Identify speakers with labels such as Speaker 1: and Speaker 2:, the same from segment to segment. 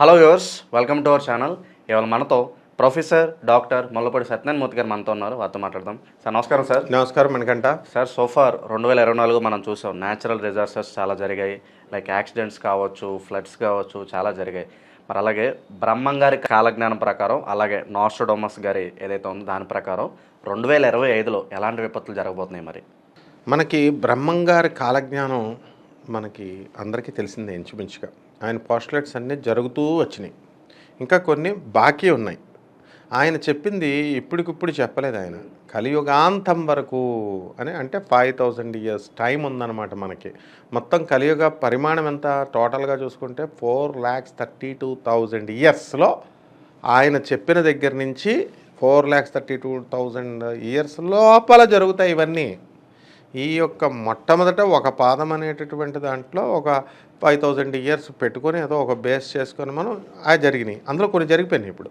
Speaker 1: Hello viewers, welcome to our channel. ఇవాళ మనతో professor doctor Mullapudi Satyanarayana Murthy గారు మనతో ఉన్నారు. వారితో మాట్లాడదాం. సార్ నమస్కారం. సార్
Speaker 2: నమస్కారం మనకంట.
Speaker 1: సార్ సోఫార్ 2024 మనం చూసాం. న్యాచురల్ డిజాస్టర్స్ చాలా జరిగాయి. లైక్ యాక్సిడెంట్స్ కావచ్చు, ఫ్లడ్స్ కావచ్చు, చాలా జరిగాయి. మరి అలాగే బ్రహ్మంగారి కాలజ్ఞానం ప్రకారం, అలాగే నాస్ట్రాడమస్ గారి ఏదైతే ఉందో దాని ప్రకారం 2025లో ఎలాంటి విపత్తులు జరగబోతున్నాయి? మరి
Speaker 2: మనకి బ్రహ్మంగారి కాలజ్ఞానం మనకి అందరికీ తెలిసిందే. ఇంచుమించుగా ఆయన పోస్టులేట్స్ అన్నీ జరుగుతూ వచ్చినాయి. ఇంకా కొన్ని బాకీ ఉన్నాయి. ఆయన చెప్పింది ఇప్పటికిప్పుడు చెప్పలేదు. ఆయన కలియుగాంతం వరకు అని, అంటే 5000 years టైం ఉందన్నమాట మనకి. మొత్తం కలియుగ పరిమాణం ఎంత టోటల్గా చూసుకుంటే 4,32,000 yearsలో ఆయన చెప్పిన దగ్గర నుంచి 4,32,000 years లోపల జరుగుతాయి ఇవన్నీ. ఈ యొక్క మొట్టమొదట ఒక పాదం అనేటటువంటి దాంట్లో ఒక 5000 years పెట్టుకొని ఏదో ఒక బేస్ చేసుకొని మనం జరిగినాయి. అందులో కొన్ని జరిగిపోయినాయి. ఇప్పుడు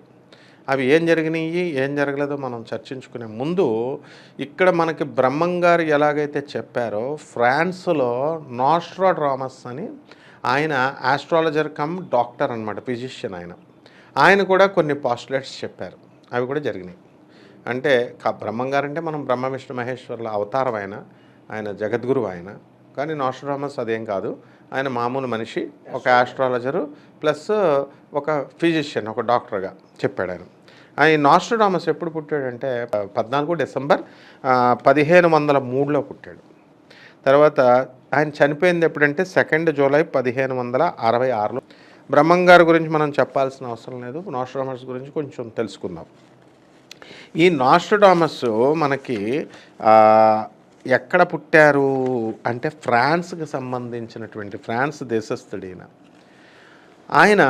Speaker 2: అవి ఏం జరిగినాయి, ఏం జరగలేదో మనం చర్చించుకునే ముందు ఇక్కడ మనకి బ్రహ్మంగారు ఎలాగైతే చెప్పారో, ఫ్రాన్స్లో నాస్ట్రాడమస్ అని ఆయన ఆస్ట్రాలజర్ కమ్ డాక్టర్ అనమాట, ఫిజిషియన్. ఆయన కూడా కొన్ని పాస్టులేట్స్ చెప్పారు. అవి కూడా జరిగినాయి. అంటే బ్రహ్మంగారు అంటే మనం బ్రహ్మ విష్ణు మహేశ్వరుల అవతారం. ఆయన జగద్గురు. కానీ నాస్ట్రాడమస్ అదేం కాదు. ఆయన మామూలు మనిషి, ఒక ఆస్ట్రాలజరు ప్లస్ ఒక ఫిజిషియన్, ఒక డాక్టర్గా చెప్పాడు. ఆయన నాస్ట్రాడమస్ ఎప్పుడు పుట్టాడంటే 14 డిసెంబర్ 1503లో పుట్టాడు. తర్వాత ఆయన చనిపోయింది ఎప్పుడంటే 2 జూలై 1566లో. బ్రహ్మంగారి గురించి మనం చెప్పాల్సిన అవసరం లేదు. నాస్ట్రాడమస్ గురించి కొంచెం తెలుసుకుందాం. ఈ నాస్ట్రాడమస్ మనకి ఎక్కడ పుట్టారు అంటే ఫ్రాన్స్కి సంబంధించినటువంటి, ఫ్రాన్స్ దేశస్థుడైన ఆయన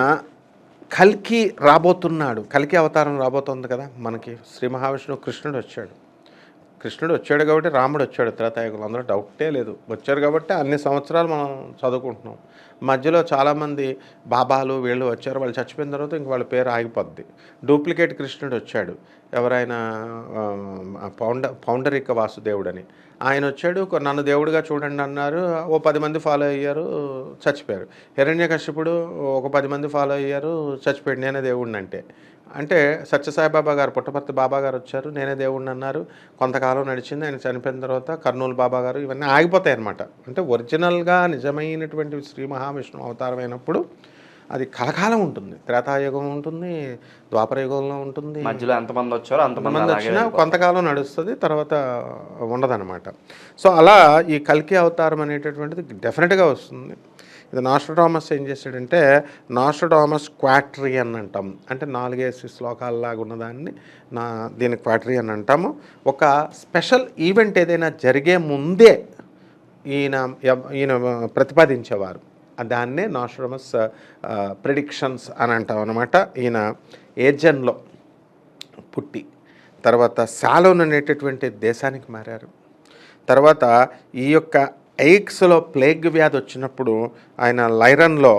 Speaker 2: కల్కి రాబోతున్నాడు. కల్కి అవతారం రాబోతుంది కదా మనకి. శ్రీ మహావిష్ణువు కృష్ణుడు వచ్చాడు కాబట్టి రాముడు వచ్చాడు. త్రేతాయుగంలో అందులో డౌటే లేదు. వచ్చారు కాబట్టి అన్ని సంవత్సరాలు మనం చదువుకుంటున్నాం. మధ్యలో చాలామంది బాబాలు వీళ్ళు వచ్చారు. వాళ్ళు చచ్చిపోయిన తర్వాత ఇంక వాళ్ళ పేరు ఆగిపోద్ది. డూప్లికేట్ కృష్ణుడు వచ్చాడు. ఎవరైనా పౌండరిక వాసుదేవుడని ఆయన వచ్చాడు. నన్ను దేవుడిగా చూడండి అన్నారు. ఓ 10 మంది ఫాలో అయ్యారు, చచ్చిపోయారు. హిరణ్యకశిపుడు ఒక 10 మంది ఫాలో అయ్యారు, చచ్చిపోయాడు. నేనే దేవుడిని అంటే సత్యసాయిబాబా గారు, పుట్టపర్తి బాబా గారు వచ్చారు, నేనే దేవుడిని అన్నారు. కొంతకాలం నడిచింది. ఆయన చనిపోయిన తర్వాత కర్నూలు బాబా గారు, ఇవన్నీ ఆగిపోతాయి అన్నమాట. అంటే ఒరిజినల్గా నిజమైనటువంటి శ్రీ మహావిష్ణువు అవతారం అయినప్పుడు అది కలకాలం ఉంటుంది. త్రేతాయుగం ఉంటుంది, ద్వాపరయుగంలో ఉంటుంది.
Speaker 1: మధ్యలో ఎంతమంది వచ్చారో అంతమంది
Speaker 2: వచ్చినా కొంతకాలం నడుస్తుంది, తర్వాత ఉండదన్నమాట. సో అలా ఈ కల్కి అవతారం అనేటటువంటిది డెఫినెట్గా వస్తుంది. ఇది నాస్ట్రాడమస్ ఏం చేశాడంటే, నాస్ట్రాడమస్ క్వాట్రియన్ అంటాం. అంటే 4 శ్లోకాలలాగా ఉన్నదాన్ని దీన్ని క్వాట్రియన్ అంటాము. ఒక స్పెషల్ ఈవెంట్ ఏదైనా జరిగే ముందే ఈయన ప్రతిపాదించేవారు. దాన్నే నాస్ట్రాడమస్ ప్రిడిక్షన్స్ అని అంటాం అనమాట. ఈయన ఏజెన్లో పుట్టి తర్వాత సాలోన్ అనేటటువంటి దేశానికి మారారు. తర్వాత ఈ యొక్క ఎయిక్స్లో ప్లేగ్ వ్యాధి వచ్చినప్పుడు ఆయన లైరన్లో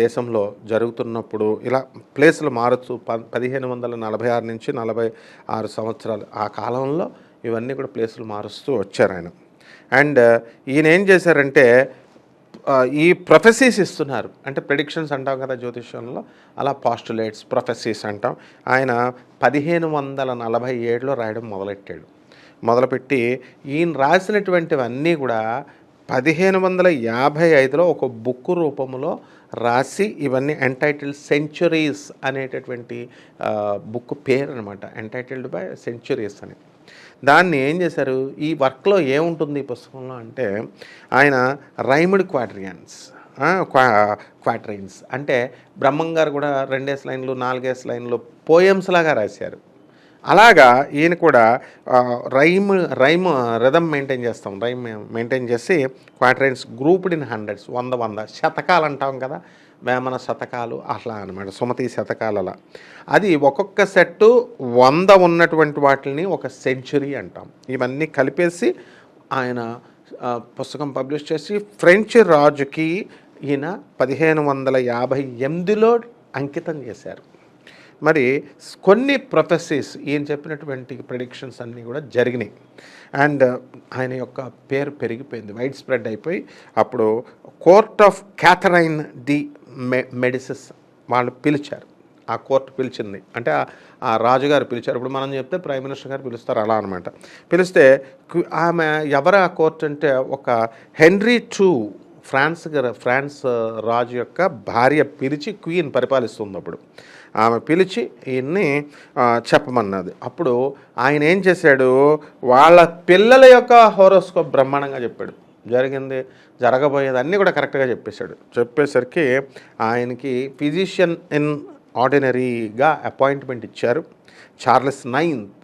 Speaker 2: దేశంలో జరుగుతున్నప్పుడు ఇలా ప్లేసులు మారుతూ 1546 నుంచి 46 సంవత్సరాలు ఆ కాలంలో ఇవన్నీ కూడా ప్లేసులు మారుస్తూ వచ్చారు ఆయన. అండ్ ఈయన ఏం చేశారంటే ఈ ప్రొఫెసీస్ ఇస్తున్నారు. అంటే ప్రెడిక్షన్స్ అంటాం కదా జ్యోతిష్యంలో, అలా పాస్టులేట్స్, ప్రొఫెసీస్ అంటాం. ఆయన 1547లో రాయడం మొదలుపెట్టి ఈయన రాసినటువంటివన్నీ కూడా 1555లో ఒక బుక్ రూపంలో రాసి, ఇవన్నీ ఎంటైటిల్డ్ సెంచురీస్ అనేటటువంటి బుక్ పేరు అనమాట. ఎంటైటిల్డ్ బై సెంచురీస్ అని. దాన్ని ఏం చేశారు, ఈ వర్క్లో ఏముంటుంది ఈ పుస్తకంలో అంటే, ఆయన రైమ్డ్ క్వాట్రైన్స్ అంటే బ్రహ్మంగారు కూడా 2 లైన్లు 4 లైన్లు పోయమ్స్ లాగా రాశారు. అలాగా ఈయన కూడా రైమ్ రిథమ్ మెయింటైన్ చేసి క్వాట్రైన్స్ గ్రూప్డ్ ఇన్ హండ్రెడ్స్, 100 శతకాలు అంటాం కదా, వేమన శతకాలు అట్లా అనమాట, సుమతి శతకాలు అలా. అది ఒక్కొక్క సెట్టు 100 ఉన్నటువంటి వాటిని ఒక సెంచురీ అంటాం. ఇవన్నీ కలిపేసి ఆయన పుస్తకం పబ్లిష్ చేసి ఫ్రెంచ్ రాజుకి ఈయన 1558లో అంకితం చేశారు. మరి కొన్ని ప్రొఫెసీస్ ఈయన చెప్పినటువంటి ప్రెడిక్షన్స్ అన్నీ కూడా జరిగినాయి. అండ్ ఆయన యొక్క పేరు పెరిగిపోయింది, వైడ్ స్ప్రెడ్ అయిపోయి అప్పుడు కోర్ట్ ఆఫ్ క్యాథరైన్ ది మెడిసిస్ వాళ్ళు పిలిచారు, ఆ కోర్టు పిలిచింది, అంటే ఆ రాజుగారు పిలిచారు. ఇప్పుడు మనం చెప్తే ప్రైమ్ మినిస్టర్ గారు పిలుస్తారు, అలా అనమాట. పిలిస్తే ఆమె ఎవరు ఆ కోర్టు అంటే ఒక హెన్రీ II ఫ్రాన్స్ రాజు యొక్క భార్య పిలిచి, క్వీన్ పరిపాలిస్తుంది అప్పుడు, ఆమె పిలిచి ఈయన్ని చెప్పమన్నది. అప్పుడు ఆయన ఏం చేశాడు, వాళ్ళ పిల్లల యొక్క హోరోస్కోప్ బ్రహ్మాండంగా చెప్పాడు. జరిగింది, జరగబోయేది అన్నీ కూడా కరెక్ట్గా చెప్పేశాడు. చెప్పేసరికి ఆయనకి ఫిజిషియన్ ఇన్ ఆర్డినరీగా అపాయింట్మెంట్ ఇచ్చారు. Charles 9th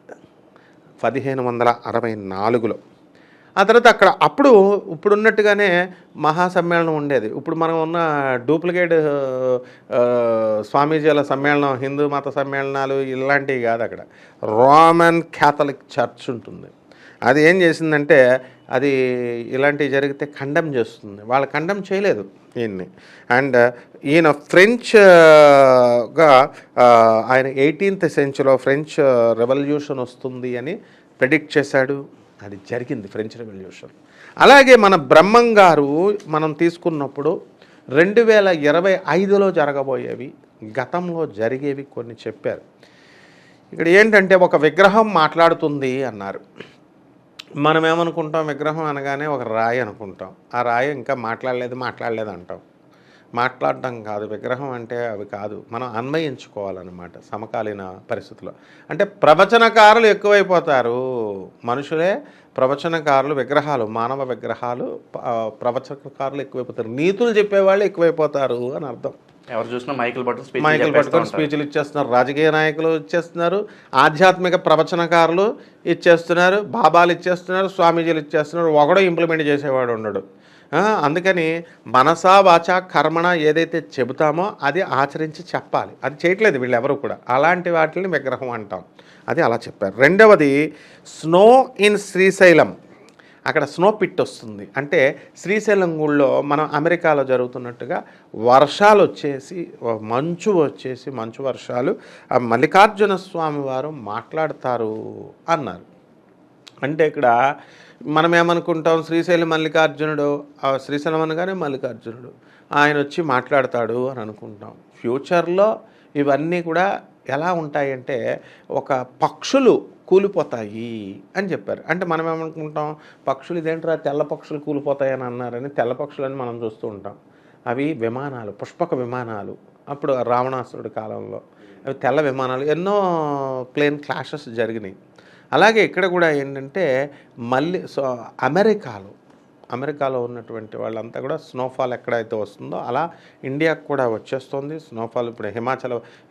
Speaker 2: 1564లో. ఆ తర్వాత అప్పుడు ఇప్పుడున్నట్టుగానే మహాసమ్మేళనం ఉండేది. ఇప్పుడు మనం ఉన్న డూప్లికేట్ స్వామీజీల సమ్మేళనం, హిందూ మత సమ్మేళనాలు ఇలాంటివి కాదు. అక్కడ రోమన్ క్యాథలిక్ చర్చ్ ఉంటుంది. అది ఏం చేసిందంటే, అది ఇలాంటివి జరిగితే కండెమ్ చేస్తుంది. వాళ్ళు కండెమ్ చేయలేదు ఈయన్ని. అండ్ ఈయన ఫ్రెంచ్గా ఆయన 18th centuryలో ఫ్రెంచ్ రెవల్యూషన్ వస్తుంది అని ప్రెడిక్ట్ చేశాడు. అది జరిగింది, ఫ్రెంచ్ రెవల్యూషన్. అలాగే మన బ్రహ్మం గారు మనం తీసుకున్నప్పుడు 2025లో జరగబోయేవి, గతంలో జరిగేవి కొన్ని చెప్పారు. ఇక్కడ ఏంటంటే, ఒక విగ్రహం మాట్లాడుతుంది అన్నారు. మనం ఏమనుకుంటాం, విగ్రహం అనగానే ఒక రాయి అనుకుంటాం. ఆ రాయి ఇంకా మాట్లాడలేదు అంటాం. మాట్లాడడం కాదు, విగ్రహం అంటే అవి కాదు, మనం అన్వయించుకోవాలన్నమాట సమకాలీన పరిస్థితుల్లో. అంటే ప్రవచనకారులు ఎక్కువైపోతారు, మనుషులే ప్రవచనకారులు, విగ్రహాలు, మానవ విగ్రహాలు, ప్రవచనకారులు ఎక్కువైపోతారు, నీతులు చెప్పేవాళ్ళు ఎక్కువైపోతారు అని అర్థం.
Speaker 1: ఎవరు చూసినా మైకులు
Speaker 2: పట్టుకొని స్పీచ్లు ఇచ్చేస్తున్నారు, రాజకీయ నాయకులు ఇచ్చేస్తున్నారు, ఆధ్యాత్మిక ప్రవచనకారులు ఇచ్చేస్తున్నారు, బాబాలు ఇచ్చేస్తున్నారు, స్వామీజీలు ఇచ్చేస్తున్నారు, ఒకడో ఇంప్లిమెంట్ చేసేవాడు ఉండడు. అందుకని మనసా వాచా కర్మణ ఏదైతే చెబుతామో అది ఆచరించి చెప్పాలి. అది చేయట్లేదు వీళ్ళు ఎవరు కూడా. అలాంటి వాటిని విగ్రహం అంటాం. అది అలా చెప్పారు. రెండవది, స్నో ఇన్ శ్రీశైలం. అక్కడ స్నో పిట్ వస్తుంది. అంటే శ్రీశైలం గుళ్ళో మనం అమెరికాలో జరుగుతున్నట్టుగా వర్షాలు వచ్చేసి, మంచు వర్షాలు మల్లికార్జున స్వామి వారు మాట్లాడతారు అన్నారు. అంటే ఇక్కడ మనం ఏమనుకుంటాం, శ్రీశైలం మల్లికార్జునుడు, శ్రీశైలం అనగానే మల్లికార్జునుడు, ఆయన వచ్చి మాట్లాడతాడు అని అనుకుంటాం. ఫ్యూచర్లో ఇవన్నీ కూడా ఎలా ఉంటాయంటే, ఒక పక్షులు కూలిపోతాయి అని చెప్పారు. అంటే మనం ఏమనుకుంటాం, పక్షులు ఇదేంట్రా తెల్ల పక్షులు కూలిపోతాయని అన్నారని, తెల్ల పక్షులని మనం చూస్తూ ఉంటాం. అవి విమానాలు, పుష్పక విమానాలు. అప్పుడు రావణాసురుడి కాలంలో అవి తెల్ల విమానాలు, ఎన్నో ప్లేన్ క్లాషెస్ జరిగినాయి. అలాగే ఇక్కడ కూడా ఏంటంటే, అమెరికాలో ఉన్నటువంటి వాళ్ళంతా కూడా స్నోఫాల్ ఎక్కడైతే వస్తుందో అలా ఇండియాకు కూడా వచ్చేస్తుంది స్నోఫాల్. ఇప్పుడు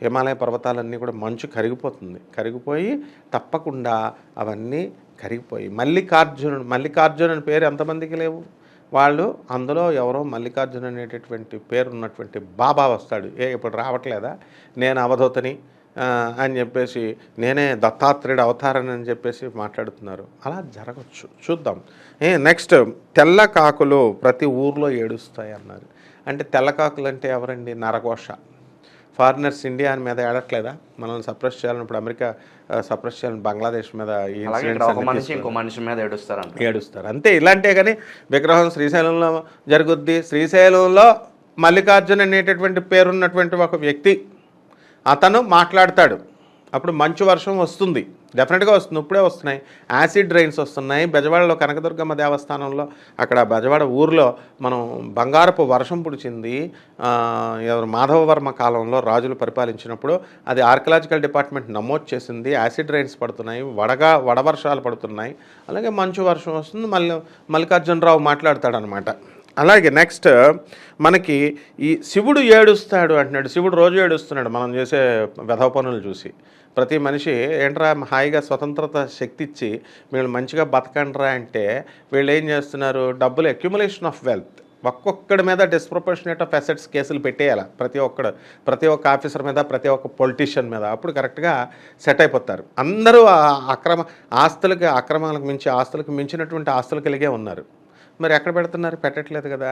Speaker 2: హిమాలయ పర్వతాలన్నీ కూడా మంచు కరిగిపోయి తప్పకుండా అవన్నీ కరిగిపోయి మల్లికార్జునుని పేరు ఎంతమందికి లేవు. వాళ్ళు అందులో ఎవరో మల్లికార్జున అనేటటువంటి పేరు ఉన్నటువంటి బాబా వస్తాడు. ఇప్పుడు రావట్లేదా, నేను అవధూతని అని చెప్పేసి, నేనే దత్తాత్రేయుడు అవతారని అని చెప్పేసి మాట్లాడుతున్నారు. అలా జరగచ్చు, చూద్దాం. నెక్స్ట్, తెల్ల కాకులు ప్రతి ఊర్లో ఏడుస్తాయి అన్నారు. అంటే తెల్ల కాకులు అంటే ఎవరండి? నరఘోష. ఫారినర్స్ ఇండియా మీద ఏడట్లేదా? మనల్ని సప్రెస్ చేయాలని, ఇప్పుడు అమెరికా సప్రెస్ చేయాలని బంగ్లాదేశ్ మీద
Speaker 1: ఇంకో మనిషి మీద
Speaker 2: ఏడుస్తారు అంతే. ఇలాంటే కానీ విగ్రహం శ్రీశైలంలో జరుగుద్ది. శ్రీశైలంలో మల్లికార్జున అనేటటువంటి పేరున్నటువంటి ఒక వ్యక్తి, అతను మాట్లాడతాడు. అప్పుడు మంచు వర్షం వస్తుంది, డెఫినెట్గా వస్తుంది, ఇప్పుడే వస్తున్నాయి. యాసిడ్ రైన్స్ వస్తున్నాయి. బెజవాడలో కనకదుర్గమ్మ దేవస్థానంలో, అక్కడ బెజవాడ ఊరిలో మనం బంగారపు వర్షం పుడిచింది. మాధవవర్మ కాలంలో రాజులు పరిపాలించినప్పుడు అది ఆర్కియలాజికల్ డిపార్ట్మెంట్ నమోదు చేసింది. యాసిడ్ రైన్స్ పడుతున్నాయి, వడవర్షాలు పడుతున్నాయి. అలాగే మంచు వర్షం వస్తుంది. మల్లికార్జునరావు మాట్లాడతాడనమాట. అలాగే నెక్స్ట్ మనకి ఈ శివుడు ఏడుస్తాడు అంటున్నాడు. శివుడు రోజు ఏడుస్తున్నాడు మనం చేసే వెధవ పనులు చూసి. ప్రతి మనిషి ఏంట్రా హాయిగా స్వతంత్రత శక్తి ఇచ్చి వీళ్ళు మంచిగా బతకండ్రా అంటే, వీళ్ళు ఏం చేస్తున్నారు, డబ్బులు అక్యుములేషన్ ఆఫ్ వెల్త్, ఒక్కొక్కడి మీద డిస్ప్రొపోర్షనేట్ ఆఫ్ అసెట్స్ కేసులు పెట్టేయాలి. ప్రతి ఒక్క ఆఫీసర్ మీద, ప్రతి ఒక్క పొలిటీషియన్ మీద. అప్పుడు కరెక్ట్గా సెట్ అయిపోతారు. అందరూ అక్రమాలకు మించి ఆస్తులకు మించినటువంటి ఆస్తులు కలిగే ఉన్నారు. మరి ఎక్కడ పెడుతున్నారు? పెట్టట్లేదు కదా.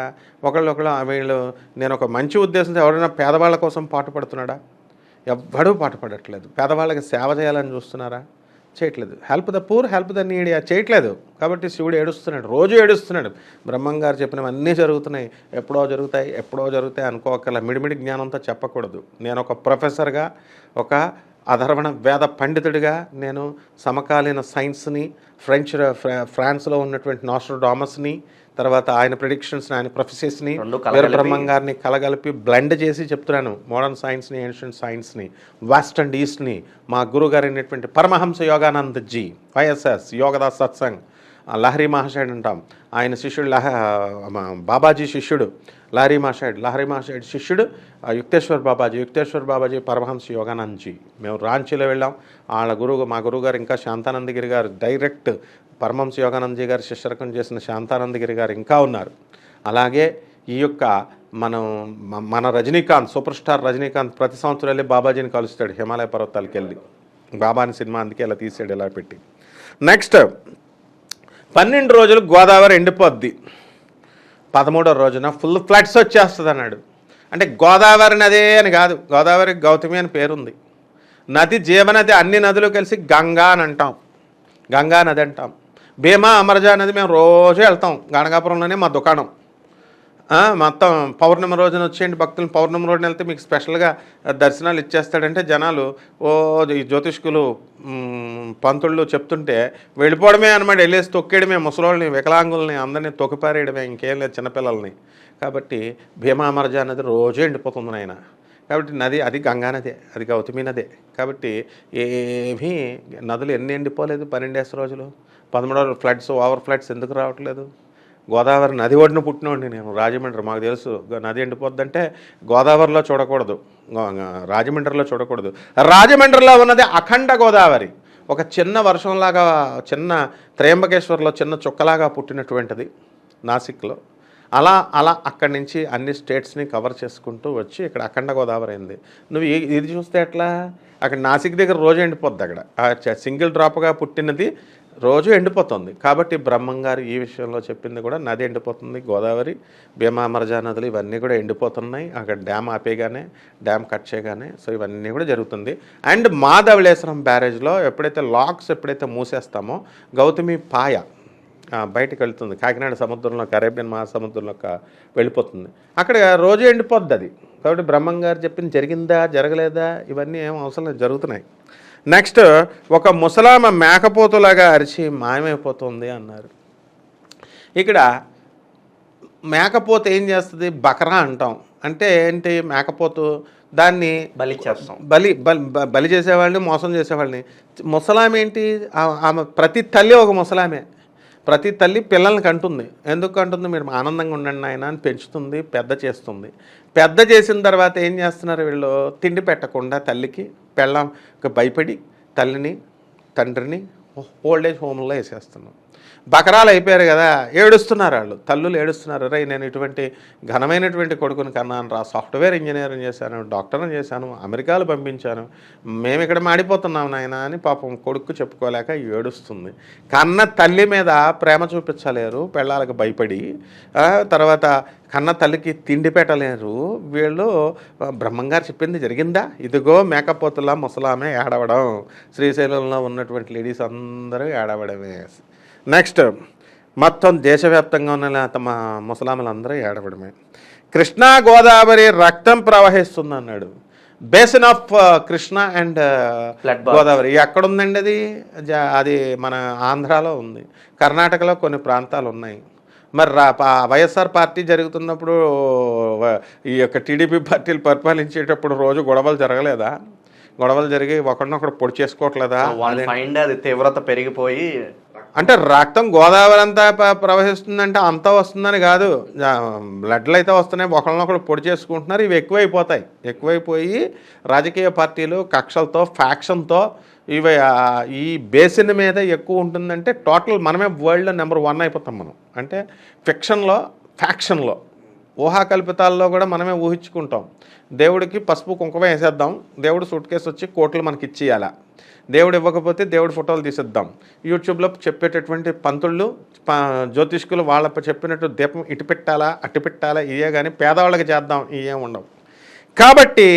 Speaker 2: ఒకళ్ళు వీళ్ళు, నేను ఒక మంచి ఉద్దేశంతో ఎవరైనా పేదవాళ్ళ కోసం పాటుపడుతున్నాడా? ఎవ్వడూ పాటుపడట్లేదు. పేదవాళ్ళకి సేవ చేయాలని చూస్తున్నారా? చేయట్లేదు. Help the poor, help the need చేయట్లేదు. కాబట్టి శివుడు ఏడుస్తున్నాడు, రోజు ఏడుస్తున్నాడు. బ్రహ్మంగారు చెప్పినవన్నీ జరుగుతున్నాయి, ఎప్పుడో జరుగుతాయి అనుకోకల మిడిమిడి జ్ఞానంతో చెప్పకూడదు. నేను ఒక ప్రొఫెసర్గా, ఒక అధర్వణ వేద పండితుడిగా నేను సమకాలీన సైన్స్ని, ఫ్రాన్స్లో ఉన్నటువంటి నాస్ట్రోడామస్ని, తర్వాత ఆయన ప్రిడిక్షన్స్ని, ఆయన ప్రొఫెసెస్ని, వీరబ్రహ్మంగారిని కలగలిపి బ్లెండ్ చేసి చెప్తున్నాను. మోడర్న్ సైన్స్ని, ఏన్షియంట్ సైన్స్ని, వెస్ట్ అండ్ ఈస్ట్ని. మా గురుగారు అయినటువంటి పరమహంస యోగానంద్ జీ, వైఎస్ఎస్ యోగదాస్ సత్సంగ్, లహరి మహాశయుడు అంటాం. ఆయన శిష్యుడు బాబాజీ శిష్యుడు లహరి మహాశయుడు శిష్యుడు యుక్తేశ్వర్ బాబాజీ పరమహంస యోగానంద్ జీ. మేము రాంచీలో వెళ్ళాం. మా గురువుగారు ఇంకా శాంతానందగిరి గారు, డైరెక్ట్ పరమహంస యోగానందజీ గారు శిష్యరకం చేసిన శాంతానందగిరి గారు ఇంకా ఉన్నారు. అలాగే ఈ యొక్క మన రజనీకాంత్, సూపర్ స్టార్ రజనీకాంత్ ప్రతి సంవత్సరం వెళ్ళి బాబాజీని కలుస్తాడు హిమాలయ పర్వతాలకు వెళ్ళి. బాబాని సినిమా అందుకే ఇలా తీసాడు, ఇలా పెట్టి. నెక్స్ట్ 12 రోజులు గోదావరి ఎండిపోద్ది, 13వ రోజున ఫుల్ ఫ్లడ్స్ వచ్చేస్తుంది అన్నాడు. అంటే గోదావరి నదే అని కాదు, గోదావరి గౌతమి అని పేరుంది. నది జీవనది, అన్ని నదులు కలిసి గంగా అని అంటాం, గంగా నది అంటాం. భీమా అమరజా నది మేము రోజు వెళ్తాం, గణగాపురంలోనే మా దుకాణం. మొత్తం పౌర్ణమి రోజున వచ్చేయండి భక్తులు, పౌర్ణమి రోజున వెళ్తే మీకు స్పెషల్గా దర్శనాలు ఇచ్చేస్తాడంటే జనాలు ఈ జ్యోతిష్కులు పంతుళ్ళు చెప్తుంటే వెళ్ళిపోవడమే అనమాట, వెళ్ళేసి తొక్కేయడమే, ముసలోళ్ళని, వికలాంగుల్ని అందరినీ తొక్కిపారేయడమే, ఇంకేం లేదు చిన్నపిల్లల్ని. కాబట్టి భీమా అమరజా నది రోజు ఎండిపోతుంది నాయన. కాబట్టి నది అది గంగా నదే, అది గౌతమి నదే. కాబట్టి ఏమీ నదులు ఎన్ని ఎండిపోలేదు 12 రోజులు. 13 ఫ్లడ్స్, ఓవర్ ఫ్లడ్స్ ఎందుకు రావట్లేదు? గోదావరి నది ఒడిన పుట్టినోండి నేను, రాజమండ్రి. మాకు తెలుసు నది ఎండిపోద్దంటే గోదావరిలో చూడకూడదు, రాజమండ్రిలో చూడకూడదు. రాజమండ్రిలో ఉన్నది అఖండ గోదావరి, ఒక చిన్న వర్షంలాగా, చిన్న త్రయంబకేశ్వర్లో చిన్న చుక్కలాగా పుట్టినటువంటిది నాసిక్లో. అలా అక్కడి నుంచి అన్ని స్టేట్స్ని కవర్ చేసుకుంటూ వచ్చి ఇక్కడ అఖండ గోదావరి అయింది. నువ్వు ఇది చూస్తే ఎట్లా? అక్కడ నాసిక్ దగ్గర రోజు ఎండిపోద్ది, అక్కడ సింగిల్ డ్రాప్గా పుట్టినది రోజు ఎండిపోతుంది. కాబట్టి బ్రహ్మంగారు ఈ విషయంలో చెప్పింది కూడా నది ఎండిపోతుంది, గోదావరి, భీమా అమరజా నదులు ఇవన్నీ కూడా ఎండిపోతున్నాయి అక్కడ డ్యామ్ ఆపేగానే, డ్యామ్ కట్ చేయగానే. సో ఇవన్నీ కూడా జరుగుతుంది. అండ్ మా ధవళేశ్వరం బ్యారేజ్లో ఎప్పుడైతే మూసేస్తామో గౌతమి పాయ బయటకు వెళ్తుంది, కాకినాడ సముద్రంలోకి, అరేబియన్ మహాసముద్రంలోకి వెళ్ళిపోతుంది. అక్కడ రోజు ఎండిపోద్ది అది. కాబట్టి బ్రహ్మంగారు చెప్పింది జరిగిందా జరగలేదా ఇవన్నీ ఏం అవసరం లేదు, జరుగుతున్నాయి. నెక్స్ట్, ఒక ముసలామ మేకపోతులాగా అరిచి మాయమైపోతుంది అన్నారు. ఇక్కడ మేకపోతు ఏం చేస్తుంది? బకరా అంటాం. అంటే ఏంటి? మేకపోతు, దాన్ని బలి చేసేవాళ్ళని, మోసం చేసేవాళ్ళని. ముసలామె ఏంటి? ఆమె ప్రతి తల్లి ఒక ముసలామే. ప్రతి తల్లి పిల్లల్ని కంటుంది. ఎందుకు కంటుంది? మీరు ఆనందంగా ఉండండి ఆయన అని పెంచుతుంది, పెద్ద చేస్తుంది. పెద్ద చేసిన తర్వాత ఏం చేస్తున్నారు వీళ్ళు? తిండి పెట్టకుండా తల్లికి, పెళ్ళంకి భయపడి తల్లిని, తండ్రిని ఓల్డేజ్ హోమ్లో వేసేస్తున్నాం. బకరాలు అయిపోయారు కదా, ఏడుస్తున్నారు వాళ్ళు, తల్లులు ఏడుస్తున్నారు. రే నేను ఇటువంటి ఘనమైనటువంటి కొడుకుని కన్నాను రా, సాఫ్ట్వేర్ ఇంజనీరింగ్ చేశాను, డాక్టర్ని చేశాను, అమెరికాలు పంపించాను, మేము ఇక్కడ మాడిపోతున్నాం నాయన అని పాపం కొడుకు చెప్పుకోలేక ఏడుస్తుంది. కన్న తల్లి మీద ప్రేమ చూపించలేరు పెళ్ళాలకు భయపడి, తర్వాత కన్న తల్లికి తిండి పెట్టలేరు వీళ్ళు. బ్రహ్మంగారు చెప్పింది జరిగిందా? ఇదిగో మేకపోతులా ముసలామే ఏడవడం, శ్రీశైలంలో ఉన్నటువంటి లేడీస్ అందరూ ఏడవడమే. నెక్స్ట్, మొత్తం దేశవ్యాప్తంగా ఉన్న తమ ముసలాములందరూ ఏడవడమే. కృష్ణా గోదావరి రక్తం ప్రవహిస్తుంది అన్నాడు. Basin of Krishna and Godavari ఎక్కడుందండి? అది మన ఆంధ్రాలో ఉంది, కర్ణాటకలో కొన్ని ప్రాంతాలు ఉన్నాయి. మరి వైఎస్ఆర్ పార్టీ జరుగుతున్నప్పుడు, ఈ యొక్క టీడీపీ పార్టీలు పరిపాలించేటప్పుడు రోజు గొడవలు జరగలేదా? గొడవలు జరిగి ఒకరినొకరు పొడి చేసుకోవట్లేదా?
Speaker 1: అది తీవ్రత పెరిగిపోయి
Speaker 2: అంటే రక్తం గోదావరి అంతా ప్రవహిస్తుందంటే అంతా వస్తుందని కాదు, బ్లడ్లు అయితే వస్తున్నాయి, ఒకరినొకరు పొడి చేసుకుంటున్నారు. ఇవి ఎక్కువైపోయి రాజకీయ పార్టీలు కక్షలతో, ఫ్యాక్షన్తో ఇవి ఈ బేసిన్ మీద ఎక్కువ ఉంటుందంటే టోటల్ మనమే వరల్డ్లో నెంబర్ 1 అయిపోతాం మనం. అంటే ఫిక్షన్లో, ఫ్యాక్షన్లో, ఊహాకల్పితాల్లో కూడా మనమే ఊహించుకుంటాం. దేవుడికి పసుపు కుంకుమ వేసేద్దాం, దేవుడు సూట్ కేసు వచ్చి కోట్లు మనకి ఇచ్చేయాలా, దేవుడు ఇవ్వకపోతే దేవుడి ఫోటోలు తీసేద్దాం. యూట్యూబ్లో చెప్పేటటువంటి పంతుళ్ళు, జ్యోతిష్కులు వాళ్ళ చెప్పినట్టు దీపం ఇటు పెట్టాలా అటు పెట్టాలా ఇవే కానీ పేదవాళ్ళకి చేద్దాం ఇవే ఉండవు. కాబట్టి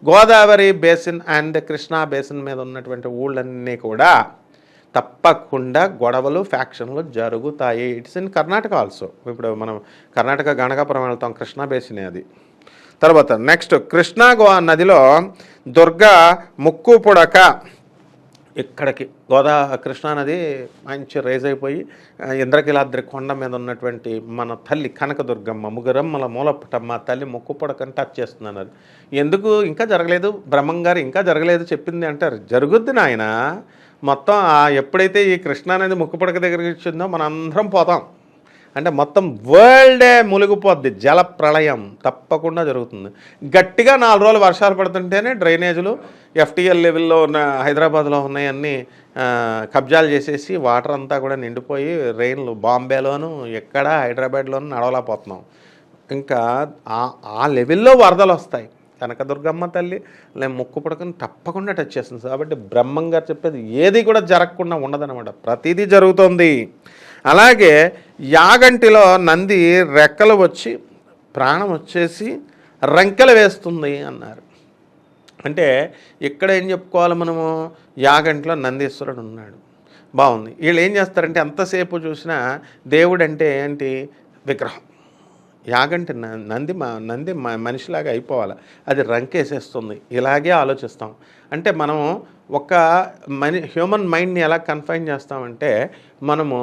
Speaker 2: Godavari basin and Krishna basin మీద ఉన్నటువంటి ఊళ్ళన్నీ కూడా తప్పకుండా గొడవలు ఫ్యాక్షన్లు జరుగుతాయి. It's in Karnataka also. ఇప్పుడు మనం కర్ణాటక గణగాపురం వెళ్తాం, కృష్ణా బేసినే అది. తర్వాత నెక్స్ట్ కృష్ణా నదిలో దుర్గా ముక్కు పుడక, ఇక్కడికి కృష్ణానది మంచి రేజ్ అయిపోయి ఇంద్రకీలాద్రి కొండ మీద ఉన్నటువంటి మన తల్లి కనకదుర్గమ్మ ముగ్గురమ్మల మూలపటమ్మ తల్లి ముక్కు పొడకని టచ్ చేస్తున్నాను. ఎందుకు ఇంకా జరగలేదు, బ్రహ్మంగారు ఇంకా జరగలేదు చెప్పింది అంటారు. జరుగుద్ది నాయన. మొత్తం ఎప్పుడైతే ఈ కృష్ణానది ముక్కు పొడక దగ్గరికి వచ్చిందో మన అందరం పోతాం. అంటే మొత్తం వరల్డే మునిగిపోద్ది. జల ప్రళయం తప్పకుండా జరుగుతుంది. గట్టిగా 4 రోజులు వర్షాలు పడుతుంటేనే డ్రైనేజీలు FTL లెవెల్లో ఉన్న హైదరాబాద్లో ఉన్నాయన్నీ కబ్జాలు చేసేసి వాటర్ అంతా కూడా నిండిపోయి రెయిన్లు బాంబేలోను ఎక్కడ హైదరాబాద్లోనూ నడవలేకపోతున్నాం. ఇంకా ఆ లెవెల్లో వరదలు వస్తాయి. కనకదుర్గమ్మ తల్లి ముక్కు పుడకని తప్పకుండా టచ్ చేస్తుంది. కాబట్టి బ్రహ్మంగారు చెప్పేది ఏది కూడా జరగకుండా ఉండదన్నమాట. ప్రతిదీ జరుగుతుంది. అలాగే యాగంటిలో నంది రెక్కలు వచ్చి ప్రాణం వచ్చేసి రంకెలు వేస్తుంది అన్నారు. అంటే ఇక్కడ ఏం చెప్పుకోవాలి మనము, యాగంటిలో నందీశ్వరుడు ఉన్నాడు, బాగుంది. వీళ్ళు ఏం చేస్తారంటే ఎంతసేపు చూసినా దేవుడు అంటే ఏంటి, విగ్రహం. యాగంటి నంది మనిషిలాగా అయిపోవాలి, అది రంకేసేస్తుంది. ఇలాగే ఆలోచిస్తాం. అంటే మనము ఒక హ్యూమన్ మైండ్ని ఎలా కన్ఫైన్ చేస్తామంటే మనము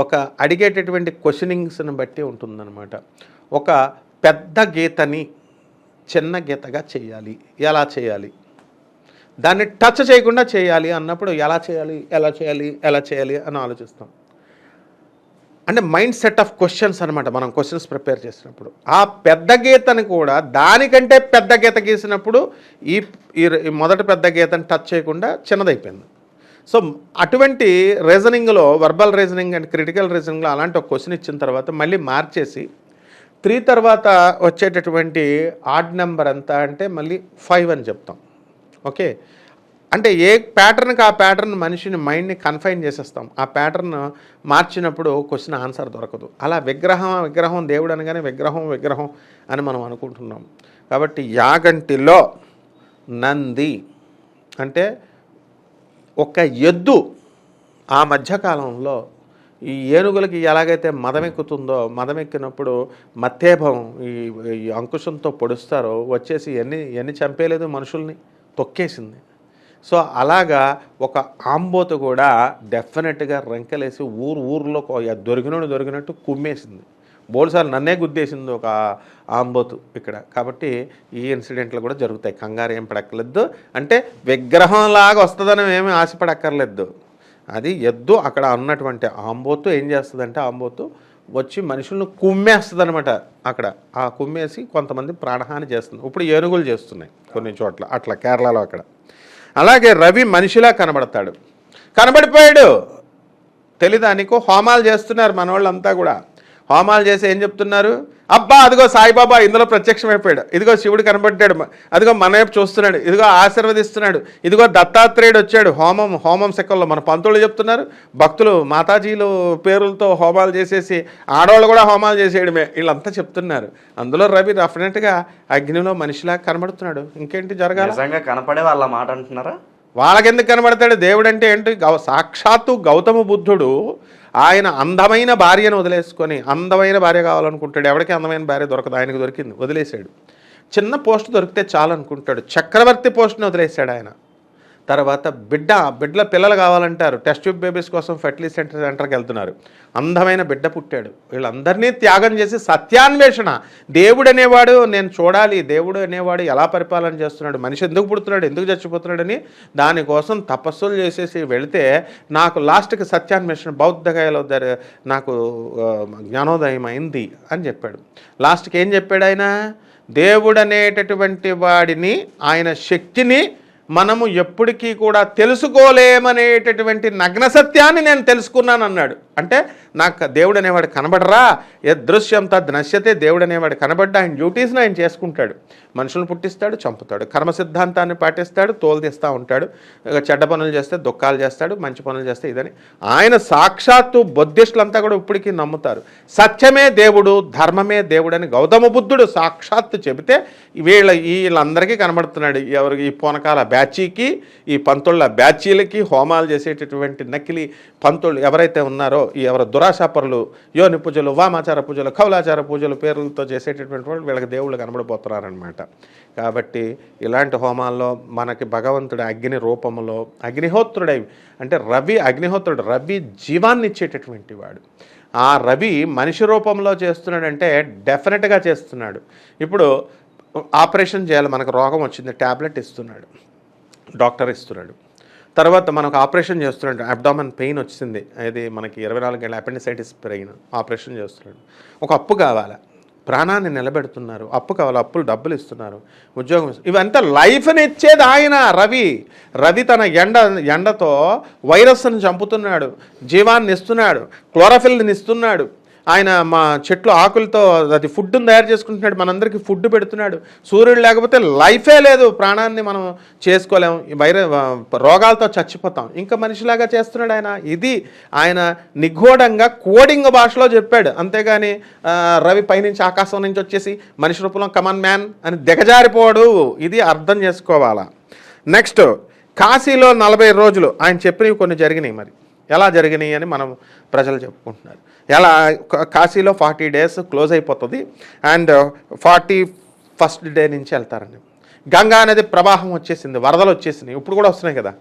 Speaker 2: ఒక అడిగేటటువంటి క్వశ్చనింగ్స్ని బట్టి ఉంటుందన్నమాట. ఒక పెద్ద గీతని చిన్న గీతగా చేయాలి, ఎలా చేయాలి, దాన్ని టచ్ చేయకుండా చేయాలి అన్నప్పుడు ఎలా చేయాలి అని ఆలోచిస్తాం. అంటే మైండ్ సెట్ ఆఫ్ క్వశ్చన్స్ అనమాట. మనం క్వశ్చన్స్ ప్రిపేర్ చేసినప్పుడు ఆ పెద్ద గీతని కూడా దానికంటే పెద్ద గీత గీసినప్పుడు ఈ మొదటి పెద్ద గీతని టచ్ చేయకుండా చిన్నదైపోయింది. సో అటువంటి రీజనింగ్లో వర్బల్ రీజనింగ్ అండ్ క్రిటికల్ రీజనింగ్లో అలాంటి ఒక క్వశ్చన్ ఇచ్చిన తర్వాత మళ్ళీ మార్చేసి 3 తర్వాత వచ్చేటటువంటి ఆడ్ నెంబర్ ఎంత అంటే మళ్ళీ 5 అని చెప్తాం. ఓకే, అంటే ఏ ప్యాటర్న్కి ఆ ప్యాటర్న్ మనిషిని మైండ్ని కన్ఫైన్ చేసేస్తాం. ఆ ప్యాటర్న్ మార్చినప్పుడు క్వశ్చన్ ఆన్సర్ దొరకదు. అలా విగ్రహం దేవుడు అనగానే విగ్రహం అని మనం అనుకుంటున్నాం. కాబట్టి యాగంటిలో నంది అంటే ఒక ఎద్దు. ఆ మధ్యకాలంలో ఈ ఏనుగులకి ఎలాగైతే మదమెక్కుతుందో, మదమెక్కినప్పుడు మత్తేభం ఈ అంకుశంతో పొడుస్తారో వచ్చేసి ఎన్ని చంపేయలేదు, మనుషుల్ని తొక్కేసింది. సో అలాగా ఒక ఆంబోతు కూడా డెఫినెట్గా రంకెలేసి ఊర్లో దొరికినట్టు కుమ్మేసింది. బోల్సార్లు నన్నే గుద్దేసింది ఒక ఆంబోతు ఇక్కడ. కాబట్టి ఈ ఇన్సిడెంట్లు కూడా జరుగుతాయి. కంగారు ఏం పడక్కర్లేదు. అంటే విగ్రహంలాగా వస్తుందని ఏమీ ఆశపడక్కర్లేదు. అది ఎద్దు. అక్కడ ఉన్నటువంటి ఆంబోతు ఏం చేస్తుందంటే ఆంబోతు వచ్చి మనుషులను కుమ్మేస్తుంది అనమాట. అక్కడ ఆ కుమ్మేసి కొంతమంది ప్రాణహాని చేస్తుంది. ఇప్పుడు ఏనుగులు చేస్తున్నాయి కొన్ని చోట్ల, అట్లా కేరళలో అక్కడ. అలాగే రవి మనిషిలా కనబడిపోయాడు. తెలీదా నీకు? హోమాలు చేస్తున్నారు మన వాళ్ళంతా కూడా. హోమాలు చేసి ఏం చెప్తున్నారు, అబ్బా అదిగో సాయిబాబా ఇందులో ప్రత్యక్షమైపోయాడు, ఇదిగో శివుడు కనబడ్డాడు, అదిగో మన వైపు చూస్తున్నాడు, ఇదిగో ఆశీర్వదిస్తున్నాడు, ఇదిగో దత్తాత్రేయుడు వచ్చాడు. హోమం సెక్కల్లో మన పంతులు చెప్తున్నారు. భక్తులు మాతాజీలు పేరులతో హోమాలు చేసేసి ఆడవాళ్ళు కూడా హోమాలు చేసేయడమే వీళ్ళంతా చెప్తున్నారు. అందులో రవి డెఫినెట్గా అగ్నిలో మనిషిలా కనబడుతున్నాడు. ఇంకేంటి జరగాలి?
Speaker 1: నిజంగా కనపడే వాళ్ళ మాట అంటున్నారా?
Speaker 2: వాళ్ళకెందుకు కనబడతాడు? దేవుడు అంటే ఏంటి? సాక్షాత్తు గౌతమ బుద్ధుడు ఆయన అందమైన భార్యను వదిలేసుకొని, అందమైన భార్య కావాలనుకుంటాడు. ఎవరికి అందమైన భార్య దొరకదు, ఆయనకు దొరికింది, వదిలేశాడు. చిన్న పోస్ట్ దొరికితే చాలు అనుకుంటాడు. చక్రవర్తి పోస్ట్ని వదిలేశాడు ఆయన. తర్వాత బిడ్డల పిల్లలు కావాలంటారు. టెస్ట్ ట్యూబ్ బేబీస్ కోసం ఫెర్టిలిటీ సెంటర్కి వెళ్తున్నారు. అందమైన బిడ్డ పుట్టాడు. వీళ్ళందరినీ త్యాగం చేసి సత్యాన్వేషణ. దేవుడు అనేవాడు నేను చూడాలి, దేవుడు అనేవాడు ఎలా పరిపాలన చేస్తున్నాడు, మనిషి ఎందుకు పుడుతున్నాడు, ఎందుకు చచ్చిపోతున్నాడని దానికోసం తపస్సులు చేసేసి వెళితే నాకు లాస్ట్కి సత్యాన్వేషణ బౌద్ధగయలో నాకు జ్ఞానోదయం అయింది అని చెప్పాడు. లాస్ట్కి ఏం చెప్పాడు ఆయన? దేవుడు అనేటటువంటి వాడిని, ఆయన శక్తిని మనము ఎప్పటికీ కూడా తెలుసుకోలేమనేటటువంటి నగ్న సత్యాన్ని నేను తెలుసుకున్నాను అన్నాడు. అంటే నాకు దేవుడు అనేవాడు కనబడరా, యదృశ్యం తద్ నశ్యతే. దేవుడు అనేవాడు కనబడ్డా ఆయన డ్యూటీస్ని ఆయన చేసుకుంటాడు. మనుషులను పుట్టిస్తాడు, చంపుతాడు, కర్మ సిద్ధాంతాన్ని పాటిస్తాడు, తోలు తీస్తూ ఉంటాడు. చెడ్డ పనులు చేస్తే దుఃఖాలు చేస్తాడు, మంచి పనులు చేస్తే ఇదని ఆయన సాక్షాత్తు బుద్ధిస్టులంతా కూడా ఇప్పటికీ నమ్ముతారు. సత్యమే దేవుడు, ధర్మమే దేవుడని గౌతమ బుద్ధుడు సాక్షాత్తు చెబితే వీళ్ళందరికీ కనబడుతున్నాడు. ఎవరికి? ఈ పోనకాల బ్యాచీకి ఈ పంతుళ్ళ బ్యాచీలకి హోమాలు చేసేటటువంటి నకిలీ పంతుళ్ళు ఎవరైతే ఉన్నారో ఈ ఎవరు దురాశాపరులు, యోని పూజలు, వామాచార పూజలు, కౌలాచార పూజలు పేర్లతో చేసేటటువంటి వాళ్ళు వీళ్ళకి దేవుళ్ళు కనబడిపోతున్నారనమాట. కాబట్టి ఇలాంటి హోమాల్లో మనకి భగవంతుడి అగ్ని రూపంలో అగ్నిహోత్రుడై అంటే అగ్నిహోత్రుడు రవి జీవాన్ని ఇచ్చేటటువంటి వాడు. ఆ రవి మనిషి రూపంలో చేస్తున్నాడంటే డెఫినెట్గా చేస్తున్నాడు. ఇప్పుడు ఆపరేషన్ చేయాలి, మనకు రోగం వచ్చింది, ట్యాబ్లెట్ ఇస్తున్నాడు, డాక్టర్ ఇస్తున్నాడు. తర్వాత మనకు ఆపరేషన్ చేస్తున్నాడు, అబ్డామన్ పెయిన్ వచ్చింది, అది మనకి 24 గంటల అపెండిసైటిస్ పెయిన్, ఆపరేషన్ చేస్తున్నాడు. ఒక అప్పు కావాలి, ప్రాణాన్ని నిలబెడుతున్నారు, అప్పు కావాలి, అప్పులు డబ్బులు ఇస్తున్నారు, ఉద్యోగం, ఇవంతా లైఫ్ని ఇచ్చేది ఆయన రవి తన ఎండతో వైరస్ని చంపుతున్నాడు, జీవాన్ని ఇస్తున్నాడు, క్లోరోఫిల్ని ఇస్తున్నాడు. ఆయన మా చెట్లు ఆకులతో అది ఫుడ్ని తయారు చేసుకుంటున్నాడు, మనందరికీ ఫుడ్ పెడుతున్నాడు. సూర్యుడు లేకపోతే లైఫే లేదు, ప్రాణాన్ని మనం చేసుకోలేము, రోగాలతో చచ్చిపోతాం. ఇంకా మనిషిలాగా చేస్తున్నాడు ఆయన. ఇది ఆయన నిగూఢంగా కోడింగ్ భాషలో చెప్పాడు, అంతేగాని రవి పైనుంచి ఆకాశం నుంచి వచ్చేసి మనిషి రూపంలో కమాన్ మ్యాన్ అని దిగజారిపోడు. ఇది అర్థం చేసుకోవాలా. నెక్స్ట్, కాశీలో 40 రోజులు ఆయన చెప్పినవి కొన్ని జరిగినాయి. మరి ఎలా జరిగినాయి అని మనం ప్రజలు చెప్పుకుంటున్నారు. ఎలా కాశీలో 40 days క్లోజ్ అయిపోతుంది అండ్ 41st day నుంచి వెళ్తారండి. గంగా నది ప్రవాహం వచ్చేసింది, వరదలు వచ్చేసినాయి, ఇప్పుడు కూడా వస్తున్నాయి కదా.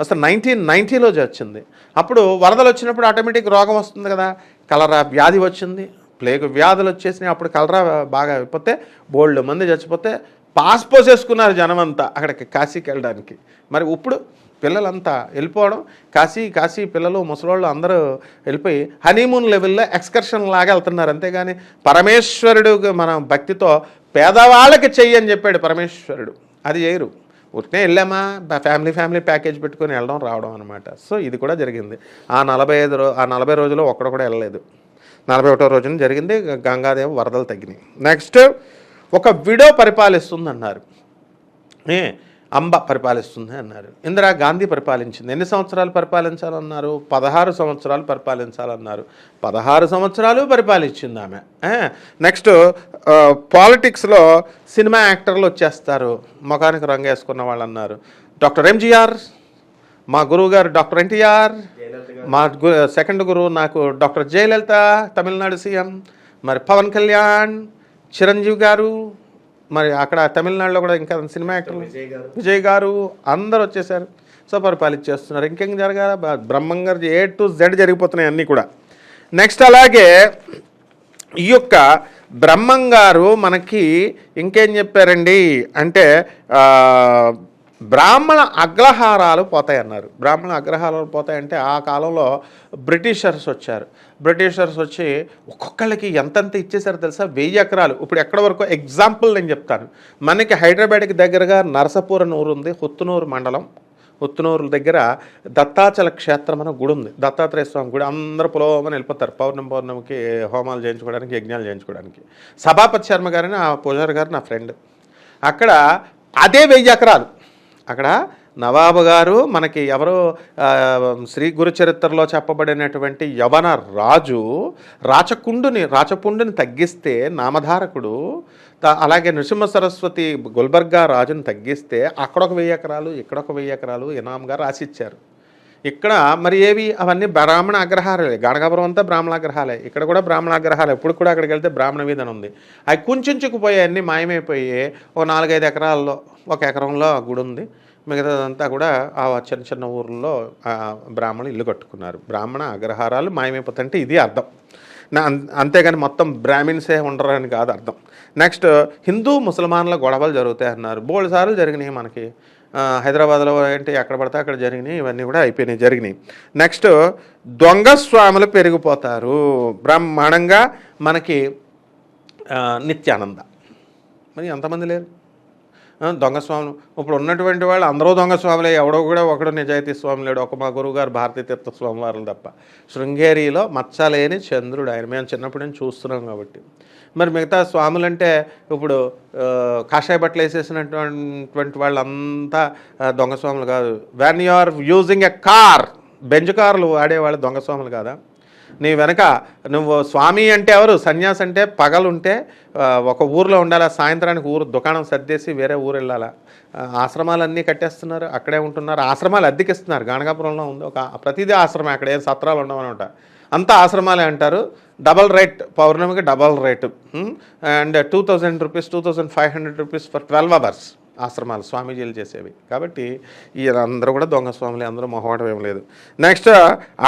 Speaker 2: అసలు 1990లో వచ్చింది. అప్పుడు వరదలు వచ్చినప్పుడు ఆటోమేటిక్ రోగం వస్తుంది కదా, కలరా వ్యాధి వచ్చింది, ప్లేగు వ్యాధులు వచ్చేసినాయి. అప్పుడు కలరా బాగా అయిపోతే బోల్డ్ మంది చచ్చిపోతే పాస్ పోసేసుకున్నారు జనం అంతా అక్కడికి కాశీకి వెళ్ళడానికి. మరి ఇప్పుడు పిల్లలంతా వెళ్ళిపోవడం, కాశీ పిల్లలు ముసలోళ్ళు అందరూ వెళ్ళిపోయి హనీమూన్ లెవెల్లో ఎక్స్కర్షన్ లాగా వెళ్తున్నారు. అంతేగాని పరమేశ్వరుడు మన భక్తితో పేదవాళ్ళకి చెయ్యి అని చెప్పాడు పరమేశ్వరుడు, అది చేయరు. ఉట్నే వెళ్ళామా ఫ్యామిలీ ప్యాకేజ్ పెట్టుకొని వెళ్ళడం రావడం అనమాట. సో ఇది కూడా జరిగింది. ఆ 40 రోజులు ఒక్కడు కూడా వెళ్ళలేదు. 41వ రోజున జరిగింది, గంగాదేవి వరదలు తగ్గినాయి. నెక్స్ట్, ఒక విడో పరిపాలిస్తుంది అన్నారు, అంబ పరిపాలిస్తుంది అన్నారు. ఇందిరాగాంధీ పరిపాలించింది. ఎన్ని సంవత్సరాలు పరిపాలించాలన్నారు? 16 సంవత్సరాలు పరిపాలించాలన్నారు. 16 సంవత్సరాలు పరిపాలించింది ఆమె. నెక్స్ట్, పాలిటిక్స్లో సినిమా యాక్టర్లు వచ్చేస్తారు, ముఖానికి రంగు వేసుకున్న వాళ్ళు అన్నారు. డాక్టర్ ఎంజీఆర్, మా గురువు గారు డాక్టర్ ఎన్టీఆర్, మా సెకండ్ గురువు నాకు డాక్టర్ జయలలిత తమిళనాడు సీఎం, మరి పవన్ కళ్యాణ్, చిరంజీవి గారు, మరి అక్కడ తమిళనాడులో కూడా ఇంకా సినిమా యాక్టర్లు విజయ్ గారు అందరు వచ్చేసారు. సో పరిపాలించేస్తున్నారు. ఇంకేం జరగాల, బ్రహ్మంగారు A to Z జరిగిపోతున్నాయి అన్నీ కూడా. నెక్స్ట్, అలాగే ఈ యొక్క బ్రహ్మంగారు మనకి ఇంకేం చెప్పారండి అంటే బ్రాహ్మణ అగ్రహారాలు పోతాయి అన్నారు. బ్రాహ్మణ అగ్రహారాలు పోతాయంటే ఆ కాలంలో బ్రిటిషర్స్ వచ్చారు. బ్రిటిషర్స్ వచ్చి ఒక్కొక్కళ్ళకి ఎంతంత ఇచ్చేసారో తెలుసా? 1000 ఎకరాలు. ఇప్పుడు ఎక్కడ వరకు ఎగ్జాంపుల్ నేను చెప్తాను. మనకి హైదరాబాద్కి దగ్గరగా నరసాపురం ఊరు ఉంది, హుత్తునూరు మండలం. హుత్తునూరు దగ్గర దత్తాచల క్షేత్రం అనే గుడి ఉంది, దత్తాత్రేయ స్వామి గుడి. అందరూ పులోమని వెళ్ళిపోతారు పౌర్ణమికి హోమాలు చేయించుకోవడానికి, యజ్ఞాలు చేయించుకోవడానికి. సభాపతి శర్మ గారిని, ఆ పూజారి గారు నా ఫ్రెండ్. అక్కడ అదే 1000 ఎకరాలు. అక్కడ నవాబు గారు మనకి ఎవరో శ్రీ గురు చరిత్రలో చెప్పబడినటువంటి యవన రాజు రాచపుండుని తగ్గిస్తే నామధారకుడు, అలాగే నృసింహ సరస్వతి గుల్బర్గా రాజుని తగ్గిస్తే అక్కడొక 1000 ఎకరాలు, ఇక్కడొక 1000 ఎకరాలు ఇనాంగా రాసిచ్చారు. ఇక్కడ మరి ఏవి అవన్నీ బ్రాహ్మణ అగ్రహారాలే. గణగాపురం అంతా బ్రాహ్మణ అగ్రహాలే, ఇక్కడ కూడా బ్రాహ్మణ అగ్రహాలే. ఇప్పుడు కూడా అక్కడికి వెళ్తే బ్రాహ్మణ వీధన ఉంది. అవి కుంచుకుపోయాయి, అన్నీ మాయమైపోయి ఒక 4-5 ఎకరాల్లో, 1 ఎకరంలో ఆ గుడి ఉంది. మిగతాదంతా కూడా ఆ చిన్న ఊర్లలో బ్రాహ్మణులు ఇల్లు కట్టుకున్నారు. బ్రాహ్మణ అగ్రహారాలు మాయమైపోతాయంటే ఇది అర్థం. అంతేగాని మొత్తం బ్రాహ్మిన్సే ఉండరు అని కాదు అర్థం. నెక్స్ట్, హిందూ ముసల్మాన్ల గొడవలు జరుగుతాయి అన్నారు. బోల్డ్ సార్లు జరిగినాయి మనకి హైదరాబాద్లో, ఏంటి ఎక్కడ పడితే అక్కడ జరిగినాయి, ఇవన్నీ కూడా జరిగినాయి. నెక్స్ట్, దొంగ స్వాములు పెరిగిపోతారు బ్రహ్మాండంగా మనకి. నిత్యానంద, మరి ఎంతమంది లేరు దొంగ స్వాములు? ఇప్పుడు ఉన్నటువంటి వాళ్ళు అందరూ దొంగ స్వాములే, ఎవడో కూడా ఒకడు నిజాయితీ స్వామి లేడు. ఒక మా గురువు గారు భారతీ తీర్థ స్వామి వారు తప్ప. శృంగేరిలో మచ్చలేని చంద్రుడు ఆయన, మేము చిన్నప్పటి నుంచి చూస్తున్నాం కాబట్టి. మరి మిగతా స్వాములంటే ఇప్పుడు కాషాయ బట్టలు వేసేసినటువంటి వాళ్ళంతా దొంగ స్వాములు కాదు. When you are using a car, Benz కార్లు వాడేవాళ్ళు దొంగ స్వాములు కాదా? నీ వెనక నువ్వు స్వామి అంటే ఎవరు, సన్యాసి అంటే పగలుంటే ఒక ఊరిలో ఉండాలా, సాయంత్రానికి ఊరు దుకాణం సర్దేసి వేరే ఊరు వెళ్ళాలా. ఆశ్రమాలన్నీ కట్టేస్తున్నారు, అక్కడే ఉంటున్నారు. ఆశ్రమాలు అద్దెకిస్తున్నారు. గాణగాపురంలో ఉంది ఒక ప్రతిదీ ఆశ్రమం, అక్కడ ఏం సత్రాలు ఉండవన్నమాట. అంతా ఆశ్రమాలే అంటారు. డబల్ రేట్, పౌర్ణమికి double rate. And 2000 rupees 2500 rupees for 12 hours ఆశ్రమాలు స్వామీజీలు చేసేవి. కాబట్టి అందరూ కూడా దొంగ స్వాములే, అందరూ మొహవడం ఏం లేదు. నెక్స్ట్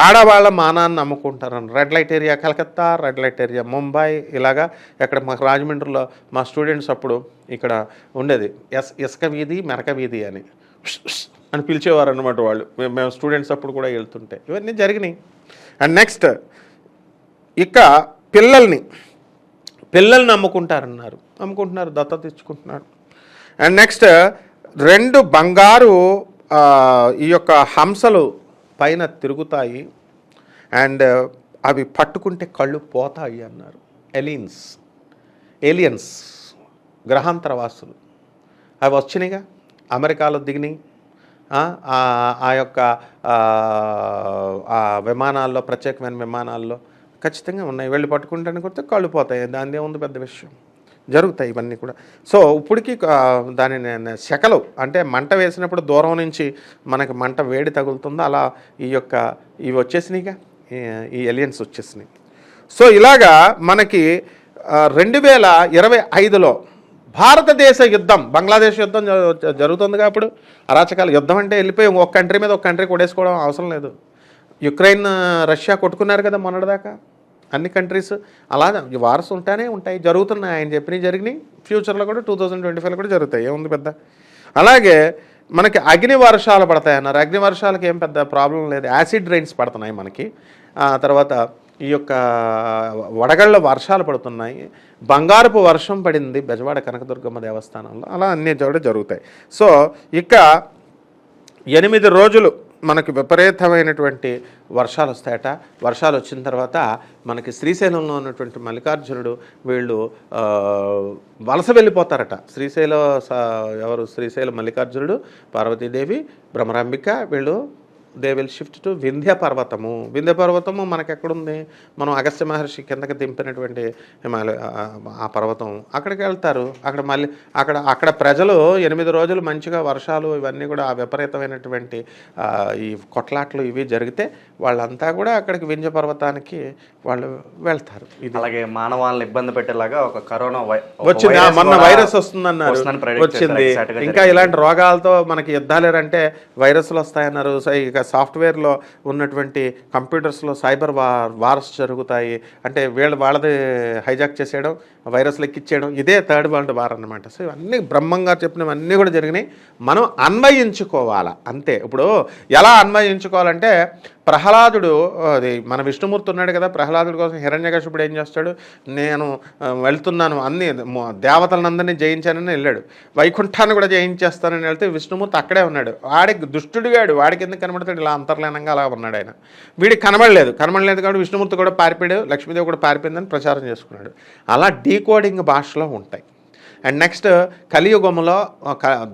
Speaker 2: ఆడవాళ్ళ మానాన్ని నమ్ముకుంటారని red light area Calcutta, red light area Mumbai, ఇలాగా ఎక్కడ మాకు రాజమండ్రిలో మా స్టూడెంట్స్ అప్పుడు ఇక్కడ ఉండేది ఇసుక వీధి మెరక వీధి అని అని పిలిచేవారు అన్నమాట వాళ్ళు. మేము స్టూడెంట్స్ అప్పుడు కూడా వెళ్తుంటే ఇవన్నీ జరిగినాయి. అండ్ నెక్స్ట్ ఇక పిల్లల్ని నమ్ముకుంటున్నారు, దత్తత ఇచ్చుకుంటున్నారు. అండ్ నెక్స్ట్ 2 బంగారు ఈ యొక్క హంసలు పైన తిరుగుతాయి అండ్ అవి పట్టుకుంటే కళ్ళు పోతాయి అన్నారు. ఏలియన్స్ గ్రహాంతరవాసులు అవి వచ్చినాయిగా, అమెరికాలో దిగినాయి. ఆ యొక్క విమానాల్లో, ప్రత్యేకమైన విమానాల్లో ఖచ్చితంగా ఉన్నాయి. వెళ్ళి పట్టుకుంటానికి కొడితే కళ్ళు పోతాయి, దాని ఏముంది పెద్ద విషయం. జరుగుతాయి ఇవన్నీ కూడా. సో ఇప్పటికీ దాని శకలు అంటే మంట వేసినప్పుడు దూరం నుంచి మనకి మంట వేడి తగులుతుందో అలా ఇవి వచ్చేసినాయిగా, ఈ ఎలియన్స్ వచ్చేసినాయి. సో ఇలాగా మనకి 2025లో భారతదేశ యుద్ధం, బంగ్లాదేశ్ యుద్ధం జరుగుతుందిగా. అప్పుడు అరాచకాల యుద్ధం అంటే వెళ్ళిపోయి ఒక కంట్రీ మీద ఒక కంట్రీ కొడేసుకోవడం అవసరం లేదు. యుక్రెయిన్ రష్యా కొట్టుకున్నారు కదా మొన్నటిదాకా. అన్ని కంట్రీస్ అలా వార్స్ ఉంటానే ఉంటాయి, జరుగుతున్నాయి. ఆయన చెప్పినవి జరిగినాయి, ఫ్యూచర్లో కూడా 2025 కూడా జరుగుతాయి, ఏముంది పెద్ద. అలాగే మనకి అగ్ని వర్షాలు పడతాయి అన్నారు. అగ్ని వర్షాలకి ఏం పెద్ద ప్రాబ్లం లేదు, యాసిడ్ రైన్స్ పడుతున్నాయి మనకి. తర్వాత ఈ యొక్క వడగళ్ళ వర్షాలు పడుతున్నాయి, బంగారపు వర్షం పడింది బెజవాడ కనకదుర్గమ్మ దేవస్థానంలో. అలా అన్ని చోట జరుగుతాయి. సో ఇక 8 రోజులు మనకి విపరీతమైనటువంటి వర్షాలు వస్తాయట. వర్షాలు వచ్చిన తర్వాత మనకి శ్రీశైలంలో ఉన్నటువంటి మల్లికార్జునుడు వీళ్ళు వలస వెళ్ళిపోతారట. శ్రీశైలం మల్లికార్జునుడు, పార్వతీదేవి, భ్రమరాంబిక వీళ్ళు they will shift to Vindhya పర్వతము మనకి ఎక్కడుంది, మనం అగస్త్య మహర్షి కిందకి దింపినటువంటి ఆ పర్వతం, అక్కడికి వెళ్తారు. అక్కడ ప్రజలు 8 రోజులు మంచిగా వర్షాలు ఇవన్నీ కూడా ఆ విపరీతమైనటువంటి ఈ కొట్లాట్లు ఇవి జరిగితే వాళ్ళంతా కూడా అక్కడికి వింధ్య పర్వతానికి వాళ్ళు వెళ్తారు.
Speaker 1: ఇది అలాగే మానవాళ్ళని ఇబ్బంది పెట్టేలాగా ఒక కరోనా
Speaker 2: వచ్చింది, మొన్న వైరస్ వస్తుందన్నారు, వచ్చింది. ఇంకా ఇలాంటి రోగాలతో మనకి యుద్ధాలేరంటే వైరస్లు వస్తాయన్నారు. ఇక సాఫ్ట్వేర్లో ఉన్నటువంటి కంప్యూటర్స్లో సైబర్ వార్స్ జరుగుతాయి అంటే వాళ్ళది హైజాక్ చేసేయడం, వైరస్లు ఎక్కిచ్చేయడం, ఇదే థర్డ్ వరల్డ్ వార్ అన్నమాట. సో ఇవన్నీ బ్రహ్మంగా చెప్పినవన్నీ కూడా జరిగినాయి. మనం అన్వయించుకోవాలా అంతే. ఇప్పుడు ఎలా అన్వయించుకోవాలంటే ప్రహ్లాదుడు, అది మన విష్ణుమూర్తి ఉన్నాడు కదా, ప్రహ్లాదుడి కోసం హిరణ్యకశిపుడు ఏం చేస్తాడు, నేను వెళ్తున్నాను అన్ని దేవతలందరినీ జయించానని వెళ్ళాడు, వైకుంఠాన్ని కూడా జయించేస్తానని వెళ్తే విష్ణుమూర్తి అక్కడే ఉన్నాడు. వాడికి దుష్టుడిగాడు, వాడికి ఎందుకు కనబడతాడు, ఇలా అంతర్లీనంగా అలా ఉన్నాడు ఆయన. వీడికి కనబడలేదు కాబట్టి విష్ణుమూర్తి కూడా పారిపోయాడు, లక్ష్మీదేవి కూడా పారిపోయిందని ప్రచారం చేసుకున్నాడు. అలా డీకోడింగ్ భాషలో ఉంటాయి. అండ్ నెక్స్ట్ కలియుగంలో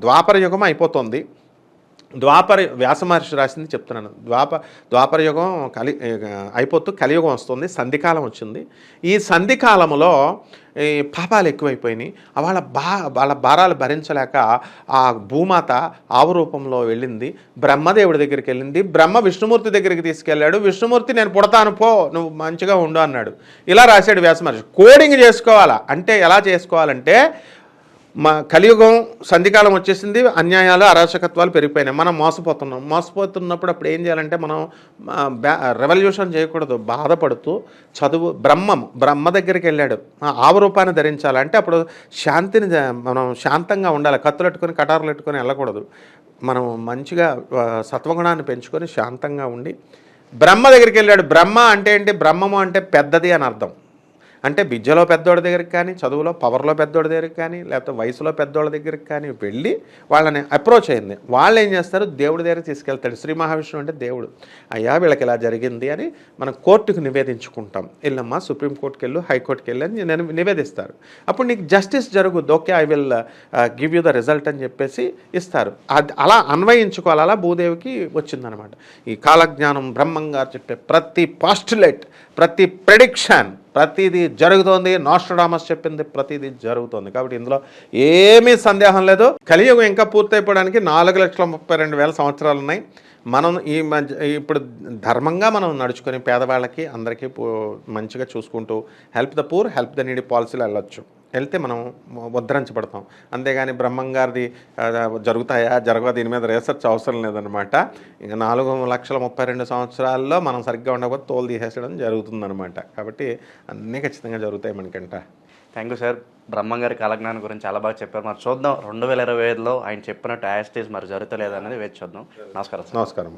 Speaker 2: ద్వాపర యుగం అయిపోతుంది. వ్యాస మహర్షి రాసింది చెప్తున్నాను. ద్వాపర యుగం అయిపోతూ కలియుగం వస్తుంది, సంధికాలం వచ్చింది. ఈ సంధికాలంలో ఈ పాపాలు ఎక్కువైపోయినాయి. వాళ్ళ భారాలు భరించలేక ఆ భూమాత ఆవు రూపంలో వెళ్ళింది, బ్రహ్మదేవుడి దగ్గరికి వెళ్ళింది. బ్రహ్మ విష్ణుమూర్తి దగ్గరికి తీసుకెళ్ళాడు. విష్ణుమూర్తి నేను పుడతాను పో, నువ్వు మంచిగా ఉండు అన్నాడు. ఇలా రాశాడు వ్యాస మహర్షి. కోడింగ్ చేసుకోవాలా అంటే ఎలా చేసుకోవాలంటే, కలియుగం సంధికాలం వచ్చేసింది, అన్యాయాలు అరాచకత్వాలు పెరిగిపోయినాయి, మనం మోసపోతున్నప్పుడు అప్పుడు ఏం చేయాలంటే మనం రెవల్యూషన్ చేయకూడదు, బాధపడుతూ బ్రహ్మ దగ్గరికి వెళ్ళాడు, ఆవు రూపాన్ని ధరించాలంటే అప్పుడు మనం శాంతంగా ఉండాలి, కత్తులెట్టుకొని కటారులు పెట్టుకొని వెళ్ళకూడదు. మనం మంచిగా సత్వగుణాన్ని పెంచుకొని శాంతంగా ఉండి బ్రహ్మ దగ్గరికి వెళ్ళాడు. బ్రహ్మ అంటే ఏంటి, బ్రహ్మము అంటే పెద్దది అని అర్థం. అంటే విద్యలో పెద్దోడి దగ్గరికి కానీ, చదువులో పవర్లో పెద్దోడి దగ్గరికి కానీ, లేకపోతే వయసులో పెద్దోళ్ళ దగ్గరికి కానీ వెళ్ళి వాళ్ళని అప్రోచ్ అయింది. వాళ్ళు ఏం చేస్తారు, దేవుడి దగ్గరికి తీసుకెళ్తాడు. శ్రీ మహావిష్ణువు అంటే దేవుడు. అయ్యా వీళ్ళకి ఇలా జరిగింది అని మనం కోర్టుకు నివేదించుకుంటాం. వెళ్ళమ్మా సుప్రీంకోర్టుకి వెళ్ళు, హైకోర్టుకి వెళ్ళి అని నేను నివేదిస్తారు. అప్పుడు నీకు జస్టిస్ జరుగుద్ది, okay I will give you the result అని చెప్పేసి ఇస్తారు. అలా అన్వయించుకోవాలి. అలా భూదేవికి వచ్చిందనమాట. ఈ కాలజ్ఞానం బ్రహ్మంగారు చెప్పే ప్రతి ప్రతి ప్రెడిక్షన్ ప్రతిదీ జరుగుతోంది. నాస్ట్రాడామస్ చెప్పింది ప్రతిదీ జరుగుతోంది. కాబట్టి ఇందులో ఏమీ సందేహం లేదు. కలియుగం ఇంకా పూర్తయిపోవడానికి 4,32,000 సంవత్సరాలు ఉన్నాయి. మనం ఈ మధ్య ఇప్పుడు ధర్మంగా మనం నడుచుకొని పేదవాళ్ళకి అందరికీ మంచిగా చూసుకుంటూ help the poor, help the needy పాలసీలో వెళ్తే మనం ఉద్ధరించబడతాం. అంతేగాని బ్రహ్మంగారిది జరుగుతాయా జరగవా దీని మీద రీసెర్చ్ అవసరం లేదనమాట. ఇంకా 4,32,000 సంవత్సరాల్లో మనం సరిగ్గా ఉండకపోతే తోలు తీసేసడం జరుగుతుందనమాట. కాబట్టి అన్నీ ఖచ్చితంగా జరుగుతాయి మనకంట.
Speaker 1: Thank you sir. బ్రహ్మంగారి కాలజ్ఞానం గురించి చాలా బాగా చెప్పారు. మరి చూద్దాం 2025లో ఆయన చెప్పినట్టు యాస్టీస్ మరి జరుగుతలేదనేది వేచి చూద్దాం. నమస్కారం సార్.
Speaker 2: నమస్కారం.